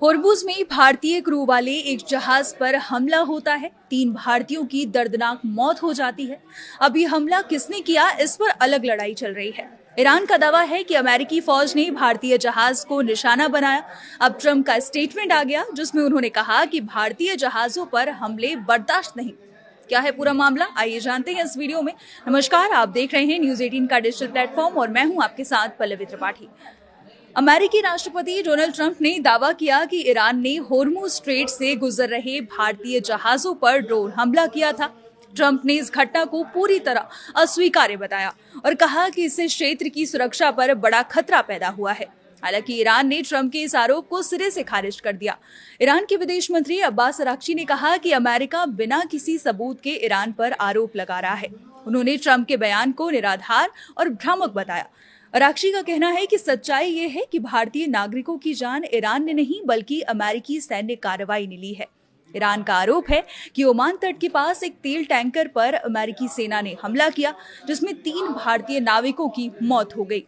होर्मुज में भारतीय क्रू वाले एक जहाज पर हमला होता है। 3 भारतीयों की दर्दनाक मौत हो जाती है। अब ये हमला किसने किया, इस पर अलग लड़ाई चल रही है। ईरान का दावा है कि अमेरिकी फौज ने भारतीय जहाज को निशाना बनाया। अब ट्रंप का स्टेटमेंट आ गया जिसमें उन्होंने कहा कि भारतीय जहाजों पर हमले बर्दाश्त नहीं। क्या है पूरा मामला, आइए जानते हैं इस वीडियो में। नमस्कार, आप देख रहे हैं न्यूज 18 का डिजिटल प्लेटफॉर्म और मैं हूं आपके साथ पल्लवी त्रिपाठी। अमेरिकी राष्ट्रपति डोनाल्ड ट्रंप ने दावा किया कि ईरान ने होर्मुज स्ट्रेट से गुजर रहे भारतीय जहाजों पर ड्रोन हमला किया था। ट्रंप ने इस घटना को पूरी तरह अस्वीकार्य बताया और कहा कि इससे क्षेत्र की सुरक्षा पर बड़ा खतरा पैदा हुआ है। हालांकि ईरान ने ट्रंप के इस आरोप को सिरे से खारिज कर दिया। ईरान के विदेश मंत्री अब्बास अराक्ची ने कहा कि अमेरिका बिना किसी सबूत के ईरान पर आरोप लगा रहा है। उन्होंने ट्रंप के बयान को निराधार और भ्रामक बताया। अराक्ची का कहना है कि सच्चाई ये है कि भारतीय नागरिकों की जान ईरान ने नहीं बल्कि अमेरिकी सैन्य कार्रवाई ने ली है। ईरान का आरोप है कि ओमान तट के पास एक तेल टैंकर पर अमेरिकी सेना ने हमला किया जिसमें 3 भारतीय नाविकों की मौत हो गई।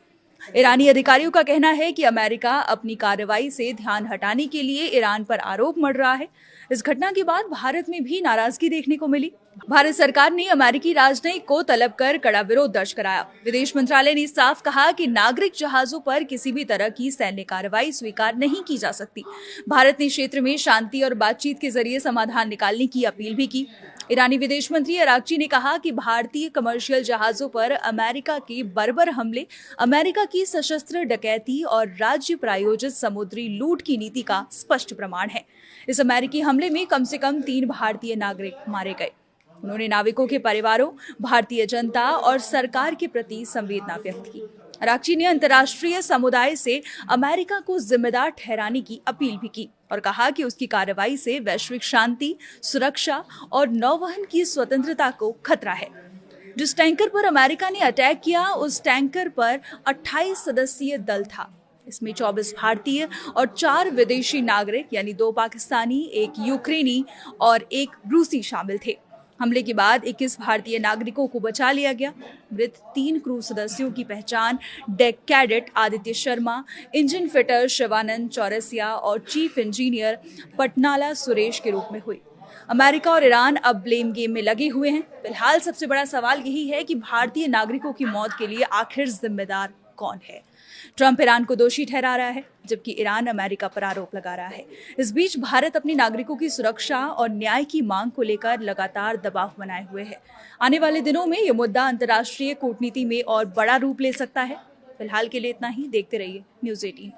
ईरानी अधिकारियों का कहना है कि अमेरिका अपनी कार्रवाई से ध्यान हटाने के लिए ईरान पर आरोप मढ़ रहा है। इस घटना के बाद भारत में भी नाराजगी देखने को मिली। भारत सरकार ने अमेरिकी राजनयिक को तलब कर कड़ा विरोध दर्ज कराया। विदेश मंत्रालय ने साफ कहा कि नागरिक जहाजों पर किसी भी तरह की सैन्य कार्रवाई स्वीकार नहीं की जा सकती। भारत ने क्षेत्र में शांति और बातचीत के जरिए समाधान निकालने की अपील भी की। ईरानी विदेश मंत्री अराक्ची ने कहा कि भारतीय कमर्शियल जहाजों पर अमेरिका के बर्बर हमले अमेरिका की सशस्त्र डकैती और राज्य प्रायोजित समुद्री लूट की नीति का स्पष्ट प्रमाण है। इस अमेरिकी हमले में कम से कम 3 भारतीय नागरिक मारे गए। उन्होंने नाविकों के परिवारों, भारतीय जनता और सरकार के प्रति संवेदना व्यक्त की। अराक्ची ने अंतर्राष्ट्रीय समुदाय से अमेरिका को जिम्मेदार ठहराने की अपील भी की और कहा कि उसकी कार्रवाई से वैश्विक शांति, सुरक्षा और नौवहन की स्वतंत्रता को खतरा है। जिस टैंकर पर अमेरिका ने अटैक किया उस टैंकर पर 28 सदस्यीय दल था। इसमें 24 भारतीय और 4 विदेशी नागरिक यानी 2 पाकिस्तानी, 1 यूक्रेनी और 1 रूसी शामिल थे। हमले के बाद 21 भारतीय नागरिकों को बचा लिया गया। मृत 3 क्रू सदस्यों की पहचान deck cadet Aditya Sharma, engine fitter Shivanand Chaurasia और चीफ इंजीनियर पटनाला सुरेश के रूप में हुई। अमेरिका और ईरान अब ब्लेम गेम में लगे हुए हैं। फिलहाल सबसे बड़ा सवाल यही है कि भारतीय नागरिकों की मौत के लिए आखिर जिम्मेदार कौन है। ट्रंप ईरान को दोषी ठहरा रहा है जबकि ईरान अमेरिका पर आरोप लगा रहा है। इस बीच भारत अपने नागरिकों की सुरक्षा और न्याय की मांग को लेकर लगातार दबाव बनाए हुए है। आने वाले दिनों में यह मुद्दा अंतर्राष्ट्रीय कूटनीति में और बड़ा रूप ले सकता है। फिलहाल के लिए इतना ही। देखते रहिए न्यूज 18।